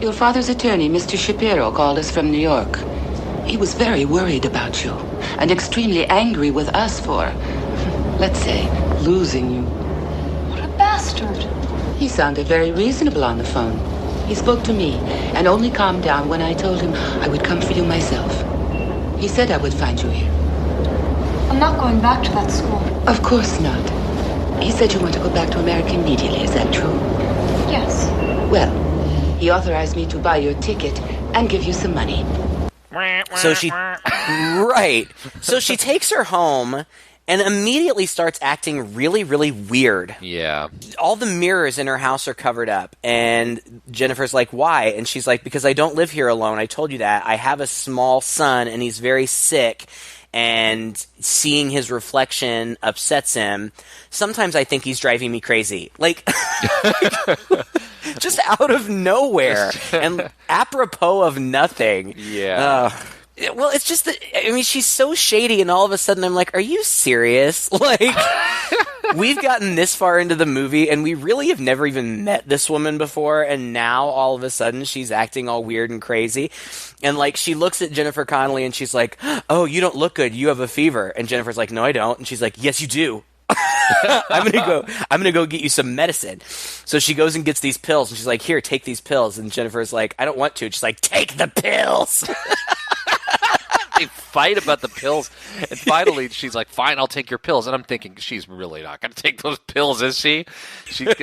Your father's attorney, Mr. Shapiro, called us from New York. He was very worried about you and extremely angry with us for, let's say, losing you. What a bastard. He sounded very reasonable on the phone. He spoke to me and only calmed down when I told him I would come for you myself. He said I would find you here. I'm not going back to that school. Of course not. He said you want to go back to America immediately. Is that true? Yes. Well, he authorized me to buy your ticket and give you some money. So she takes her home and immediately starts acting really, really weird. Yeah. All the mirrors in her house are covered up, and Jennifer's like, why? And she's like, because I don't live here alone. I told you that. I have a small son, and he's very sick, and seeing his reflection upsets him. Sometimes I think he's driving me crazy. Like, just out of nowhere, and apropos of nothing. Yeah. Well, it's just that, she's so shady, and all of a sudden I'm like, are you serious? Like, we've gotten this far into the movie, and we really have never even met this woman before, and now all of a sudden she's acting all weird and crazy. And, like, she looks at Jennifer Connelly, and she's like, oh, you don't look good, you have a fever. And Jennifer's like, no, I don't. And she's like, yes, you do. I'm gonna go get you some medicine. So she goes and gets these pills, and she's like, here, take these pills. And Jennifer's like, I don't want to. And she's like, take the pills. They fight about the pills, and finally she's like, fine, I'll take your pills. And I'm thinking, she's really not going to take those pills, is she?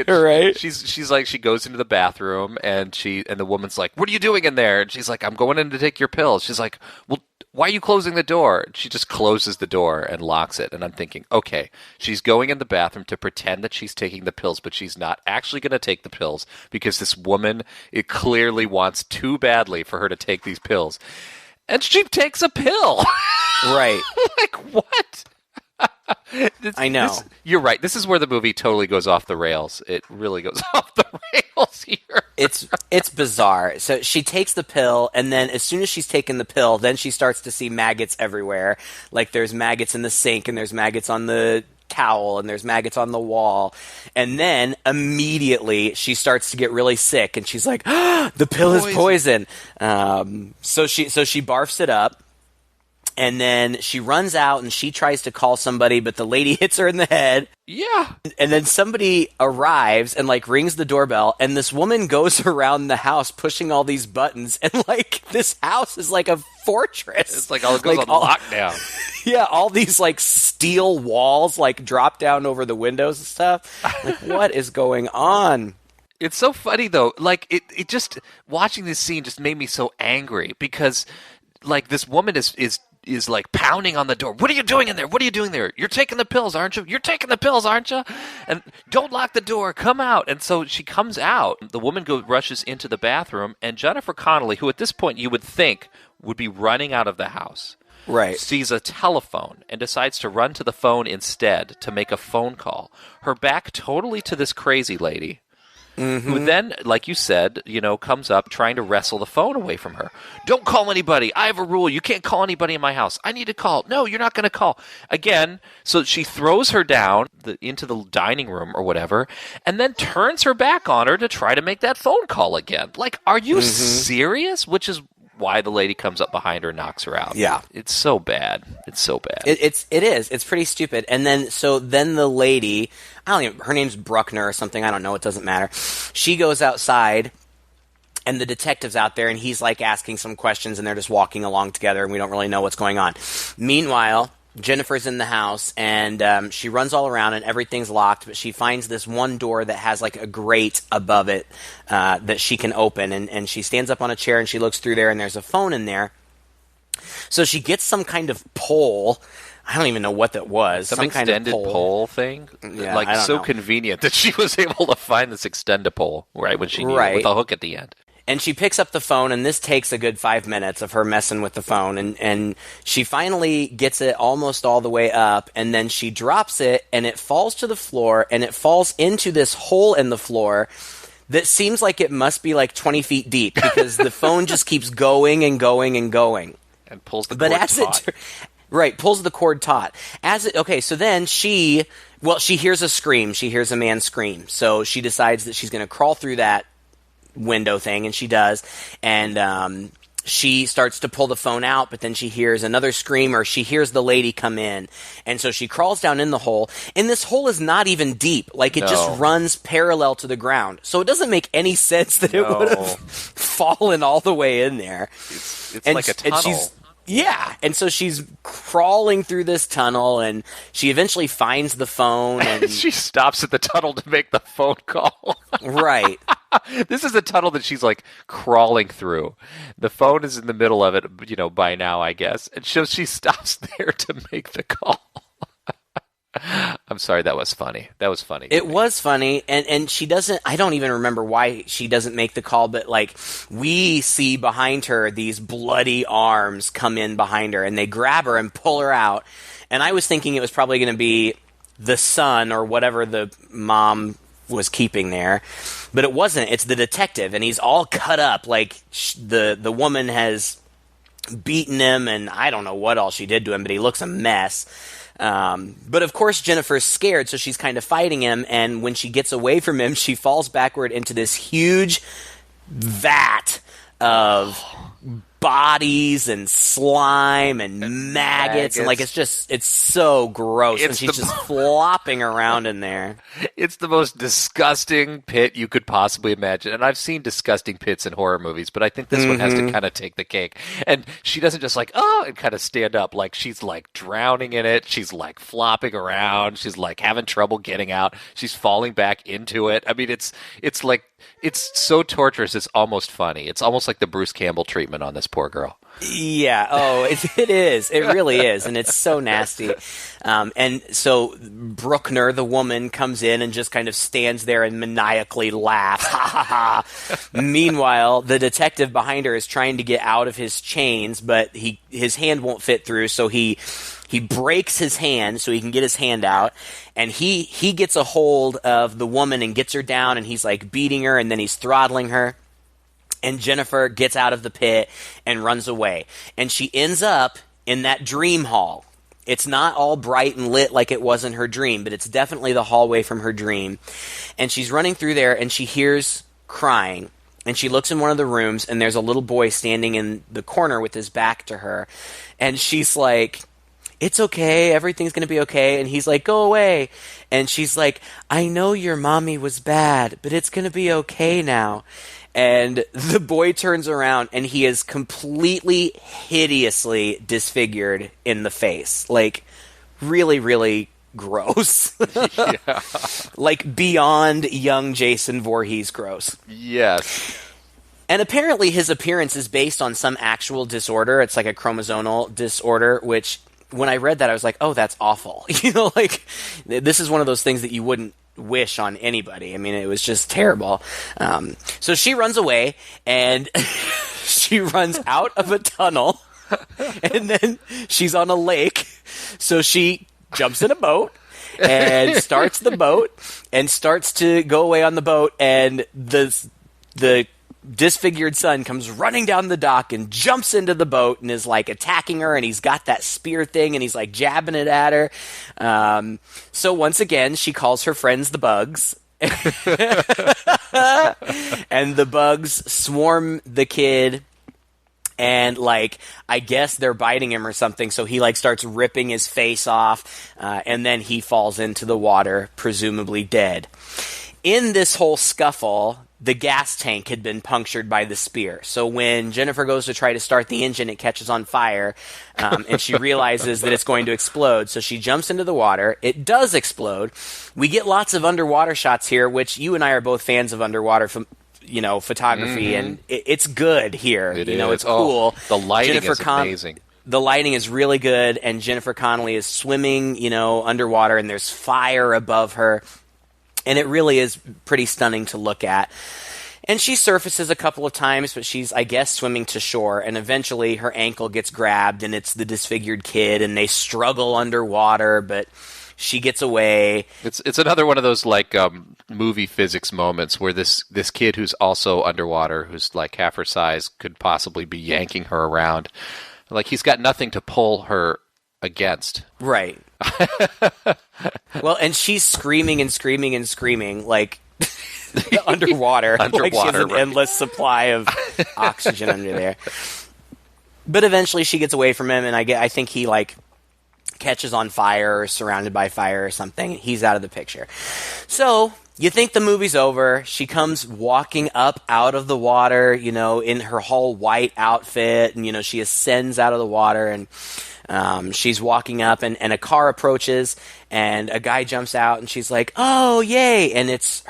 Right. She's like, she goes into the bathroom, and the woman's like, what are you doing in there? And she's like, I'm going in to take your pills. She's like, well, why are you closing the door? She just closes the door and locks it. And I'm thinking, okay, she's going in the bathroom to pretend that she's taking the pills, but she's not actually going to take the pills because this woman, it clearly wants too badly for her to take these pills. And she takes a pill. Right. Like, what? I know. You're right. This is where the movie totally goes off the rails. It really goes off the rails here. It's bizarre. So she takes the pill, and then as soon as she's taken the pill, then she starts to see maggots everywhere. Like, there's maggots in the sink, and there's maggots on the towel, and there's maggots on the wall. And then immediately she starts to get really sick, and she's like, the pill is poison. So she barfs it up. And then she runs out and she tries to call somebody, but the lady hits her in the head. Yeah. And then somebody arrives and, like, rings the doorbell, and this woman goes around the house pushing all these buttons, and, like, this house is like a fortress. It's like all it goes on lockdown. Yeah, all these, like, steel walls, like, drop down over the windows and stuff. Like, what is going on? It's so funny, though. Like, it just, watching this scene just made me so angry because, like, this woman is like pounding on the door. What are you doing in there? What are you doing there? You're taking the pills, aren't you? You're taking the pills, aren't you? And don't lock the door. Come out. And so she comes out. The woman rushes into the bathroom, and Jennifer Connelly, who at this point you would think would be running out of the house, right, sees a telephone and decides to run to the phone instead to make a phone call. Her back totally to this crazy lady. Mm-hmm. Who then, like you said, comes up trying to wrestle the phone away from her. Don't call anybody. I have a rule. You can't call anybody in my house. I need to call. No, you're not going to call. Again, so she throws her down into the dining room or whatever, and then turns her back on her to try to make that phone call again. Like, are you serious? Which is why the lady comes up behind her and knocks her out. Yeah. It's so bad. It's so bad. It is. It's pretty stupid. And then the lady, her name's Bruckner or something. I don't know. It doesn't matter. She goes outside, and the detective's out there, and he's like asking some questions, and they're just walking along together, and we don't really know what's going on. Meanwhile, Jennifer's in the house, and she runs all around, and everything's locked, but she finds this one door that has like a grate above it that she can open, and she stands up on a chair, and she looks through there, and there's a phone in there. So she gets some kind of pole. I don't even know what that was. Some extended kind of pole thing? Yeah, like, so know. Convenient that she was able to find this extended pole, right, when she needed it, with a hook at the end. And she picks up the phone, and this takes a good 5 minutes of her messing with the phone, and she finally gets it almost all the way up, and then she drops it, and it falls to the floor, and it falls into this hole in the floor that seems like it must be like 20 feet deep, because the phone just keeps going and going and going. And pulls the cord taut. Right, pulls the cord taut. So then she hears a scream. She hears a man scream. So she decides that she's going to crawl through that window thing, and she does. And she starts to pull the phone out, but then she hears another scream, or she hears the lady come in. And so she crawls down in the hole. And this hole is not even deep. Like, it just runs parallel to the ground. So it doesn't make any sense that it would have fallen all the way in there. It's like a tunnel. And so she's crawling through this tunnel, and she eventually finds the phone, and she stops at the tunnel to make the phone call. Right. This is a tunnel that she's like crawling through. The phone is in the middle of it, by now, I guess. And so she stops there to make the call. I'm sorry, that was funny. That was funny. It was funny, and she doesn't, I don't even remember why she doesn't make the call, but like, we see behind her these bloody arms come in behind her, and they grab her and pull her out. And I was thinking it was probably going to be the son or whatever the mom was keeping there, but it wasn't. It's the detective, and he's all cut up, like the woman has beaten him, and I don't know what all she did to him, but he looks a mess. But of course Jennifer's scared, so she's kind of fighting him, and when she gets away from him, she falls backward into this huge vat of bodies and slime and maggots, and like, it's so gross, and she's just flopping around in there. It's the most disgusting pit you could possibly imagine, and I've seen disgusting pits in horror movies, but I think this one has to kind of take the cake. And she doesn't just like, and kind of stand up, like she's like drowning in it, she's like flopping around, she's like having trouble getting out, she's falling back into it. I mean, it's like, it's so torturous, it's almost funny. It's almost like the Bruce Campbell treatment on this poor girl. Yeah, it is. It really is, and it's so nasty. And so Bruckner, the woman, comes in and just kind of stands there and maniacally laughs. Ha ha ha. Meanwhile, the detective behind her is trying to get out of his chains, but his hand won't fit through, so he breaks his hand so he can get his hand out, and he gets a hold of the woman and gets her down, and he's like beating her, and then he's throttling her. And Jennifer gets out of the pit and runs away. And she ends up in that dream hall. It's not all bright and lit like it was in her dream, but it's definitely the hallway from her dream. And she's running through there, and she hears crying. And she looks in one of the rooms, and there's a little boy standing in the corner with his back to her. And she's like, "It's okay, everything's going to be okay." And he's like, "Go away." And she's like, "I know your mommy was bad, but it's going to be okay now." And the boy turns around, and he is completely hideously disfigured in the face. Like, really, really gross. Yeah. Like, beyond young Jason Voorhees gross. Yes. And apparently his appearance is based on some actual disorder. It's like a chromosomal disorder, which, when I read that, I was like, oh, that's awful. Like, this is one of those things that you wouldn't wish on anybody. I mean, it was just terrible. So she runs away, and she runs out of a tunnel, and then she's on a lake. So she jumps in a boat and starts the boat and starts to go away on the boat, and the disfigured son comes running down the dock and jumps into the boat and is like attacking her, and he's got that spear thing and he's like jabbing it at her. So once again, she calls her friends the bugs. And the bugs swarm the kid, and like I guess they're biting him or something, so he like starts ripping his face off, and then he falls into the water, presumably dead. In this whole scuffle, the gas tank had been punctured by the spear. So when Jennifer goes to try to start the engine, it catches on fire, and she realizes that it's going to explode. So she jumps into the water. It does explode. We get lots of underwater shots here, which you and I are both fans of underwater photography, and it's good here. It's cool. The lighting is amazing. The lighting is really good, and Jennifer Connelly is swimming, underwater, and there's fire above her. And it really is pretty stunning to look at. And she surfaces a couple of times, but she's, I guess, swimming to shore. And eventually her ankle gets grabbed, and it's the disfigured kid, and they struggle underwater, but she gets away. It's another one of those like movie physics moments where this kid who's also underwater, who's like half her size, could possibly be yanking her around. Like he's got nothing to pull her against. Right. Well, and she's screaming and screaming and screaming like underwater. Like she has an endless supply of oxygen under there. But eventually she gets away from him, and I think he like catches on fire or surrounded by fire or something. He's out of the picture. So you think the movie's over. She comes walking up out of the water, in her whole white outfit, and she ascends out of the water, and she's walking up, and a car approaches, and a guy jumps out, and she's like, "Oh, yay!" And it's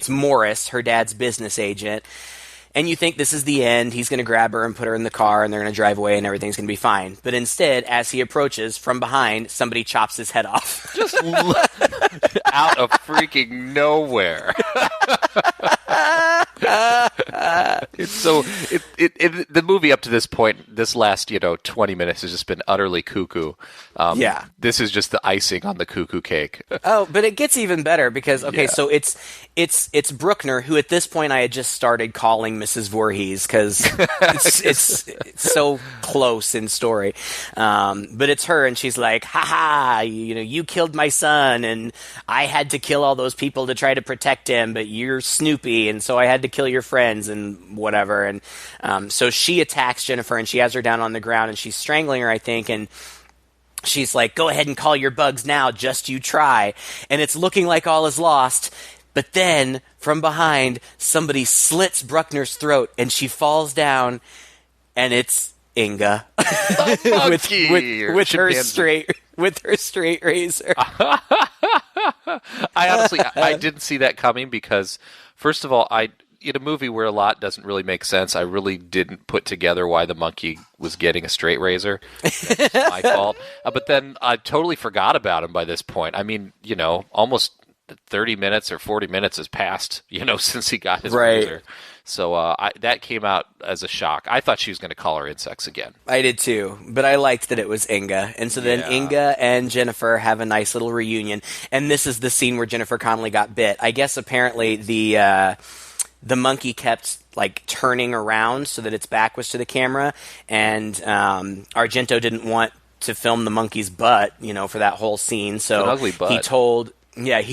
Morris, her dad's business agent. And you think this is the end. He's going to grab her and put her in the car, and they're going to drive away, and everything's going to be fine. But instead, as he approaches from behind, somebody chops his head off. Just out of freaking nowhere. The movie up to this point, this last 20 minutes has just been utterly cuckoo. Yeah, this is just the icing on the cuckoo cake. Oh, but it gets even better because so it's Bruckner, who at this point I had just started calling Mrs. Voorhees because it's so close in story. But it's her, and she's like, "Ha ha! You killed my son, and I had to kill all those people to try to protect him, but you're Snoopy, and so I had to kill your friends and whatever." And so she attacks Jennifer, and she has her down on the ground, and she's strangling her, I think, and she's like, "Go ahead and call your bugs now, just you try." And it's looking like all is lost. But then, from behind, somebody slits Bruckner's throat, and she falls down, and it's Inga with her straight razor. I didn't see that coming because, first of all, in a movie where a lot doesn't really make sense, I really didn't put together why the monkey was getting a straight razor. That's my fault. But then I totally forgot about him by this point. I mean, almost 30 minutes or 40 minutes has passed, since he got his razor. So that came out as a shock. I thought she was going to call her insects again. I did too, but I liked that it was Inga. And so then Inga and Jennifer have a nice little reunion. And this is the scene where Jennifer Connelly got bit. I guess apparently the monkey kept like turning around so that its back was to the camera, and Argento didn't want to film the monkey's butt, for that whole scene. So an ugly butt. He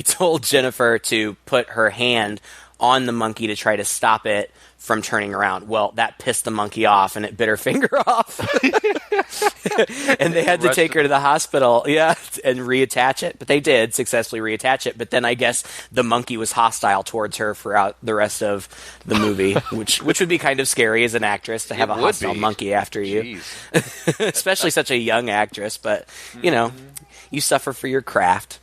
told Jennifer to put her hand on the monkey to try to stop it from turning around. Well, that pissed the monkey off, and it bit her finger off. And they had to take her to the hospital, and reattach it. But they did successfully reattach it. But then I guess the monkey was hostile towards her throughout the rest of the movie, which would be kind of scary as an actress to have a hostile monkey after you. Especially such a young actress, but, you suffer for your craft.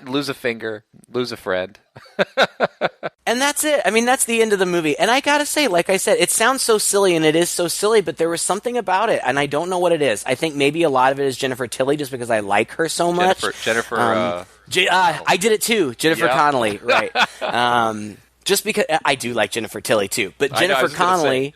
Lose a finger, lose a friend. And that's it. I mean, that's the end of the movie. And I gotta say, like I said, it sounds so silly, and it is so silly, but there was something about it, and I don't know what it is. I think maybe a lot of it is Jennifer Tilly, just because I like her so much. I did it too. Jennifer Connelly, right. Just because I do like Jennifer Tilly too. But Jennifer Connelly...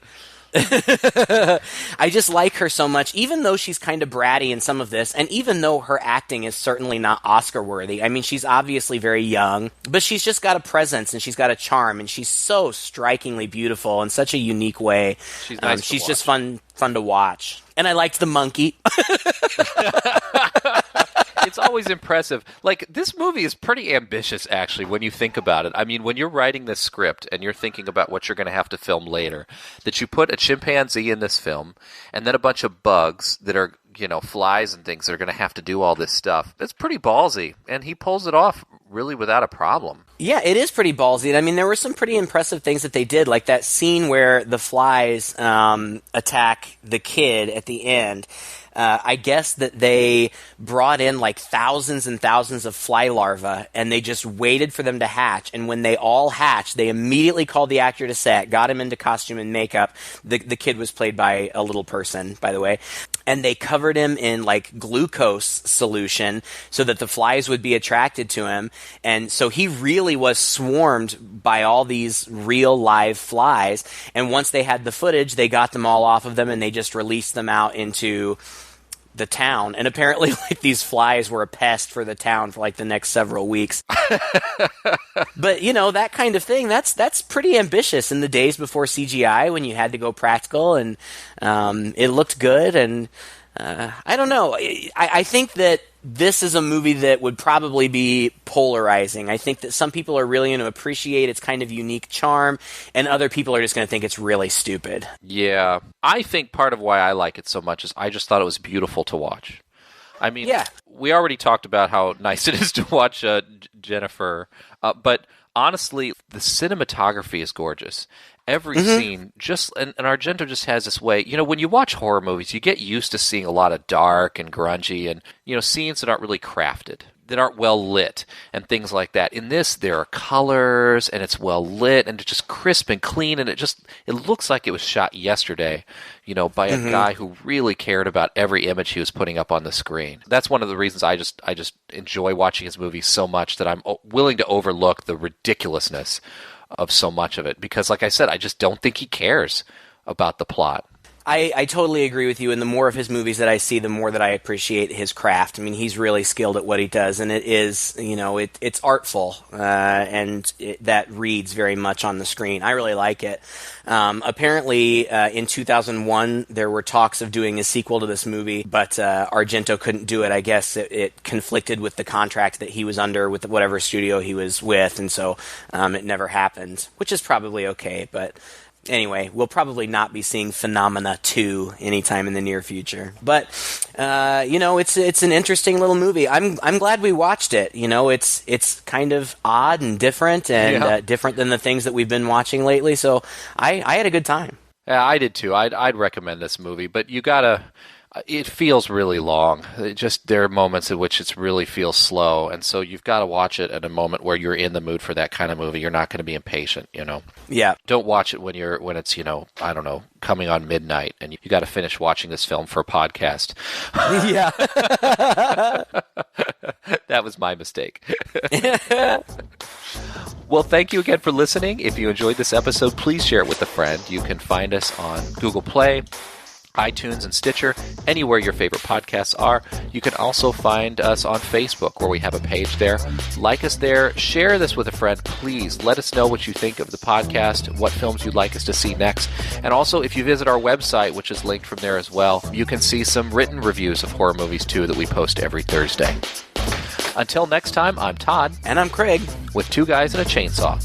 I just like her so much, even though she's kind of bratty in some of this, and even though her acting is certainly not Oscar worthy. I mean, she's obviously very young, but she's just got a presence, and she's got a charm, and she's so strikingly beautiful in such a unique way. She's nice she's just fun to watch. And I liked the monkey. It's always impressive. Like, this movie is pretty ambitious, actually, when you think about it. I mean, when you're writing this script and you're thinking about what you're going to have to film later, that you put a chimpanzee in this film and then a bunch of bugs that are, flies and things that are going to have to do all this stuff. That's pretty ballsy, and he pulls it off really without a problem. Yeah, it is pretty ballsy. I mean, there were some pretty impressive things that they did, like that scene where the flies attack the kid at the end. I guess that they brought in like thousands and thousands of fly larvae, and they just waited for them to hatch. And when they all hatched, they immediately called the actor to set, got him into costume and makeup. The kid was played by a little person, by the way. And they covered him in like glucose solution so that the flies would be attracted to him. And so he really was swarmed by all these real live flies. And once they had the footage, they got them all off of them and they just released them out into the town. And apparently like these flies were a pest for the town for like the next several weeks. But that kind of thing, that's pretty ambitious in the days before CGI, when you had to go practical, and it looked good. And I don't know, I think that this is a movie that would probably be polarizing. I think that some people are really going to appreciate its kind of unique charm, and other people are just going to think it's really stupid. Yeah. I think part of why I like it so much is I just thought it was beautiful to watch. I mean, we already talked about how nice it is to watch Jennifer, but honestly, the cinematography is gorgeous. Every scene, and Argento just has this way. When you watch horror movies, you get used to seeing a lot of dark and grungy and, scenes that aren't really crafted, that aren't well lit, and things like that. In this, there are colors, and it's well lit, and it's just crisp and clean, and it looks like it was shot yesterday, by a guy who really cared about every image he was putting up on the screen. That's one of the reasons I just enjoy watching his movies so much, that I'm willing to overlook the ridiculousness of so much of it, because like I said, I just don't think he cares about the plot. I totally agree with you, and the more of his movies that I see, the more that I appreciate his craft. I mean, he's really skilled at what he does, and it is, it's artful, and that reads very much on the screen. I really like it. Apparently, in 2001, there were talks of doing a sequel to this movie, but Argento couldn't do it. I guess it conflicted with the contract that he was under with whatever studio he was with, and so it never happened, which is probably okay, but anyway, we'll probably not be seeing Phenomena 2 anytime in the near future. But it's an interesting little movie. I'm glad we watched it. It's kind of odd and different, and different than the things that we've been watching lately. So I had a good time. Yeah, I did too. I'd recommend this movie, but you gotta. It feels really long. There are moments in which it really feels slow, and so you've got to watch it at a moment where you're in the mood for that kind of movie. You're not going to be impatient, Yeah. Don't watch it when it's I don't know, coming on midnight, and you got to finish watching this film for a podcast. Yeah. That was my mistake. Well, thank you again for listening. If you enjoyed this episode, please share it with a friend. You can find us on Google Play, iTunes, and Stitcher, anywhere your favorite podcasts are. You can also find us on Facebook, where we have a page there. Like us there. Share this with a friend. Please let us know what you think of the podcast, what films you'd like us to see next. And also, if you visit our website, which is linked from there as well, you can see some written reviews of horror movies, too, that we post every Thursday. Until next time, I'm Todd. And I'm Craig. With Two Guys and a Chainsaw.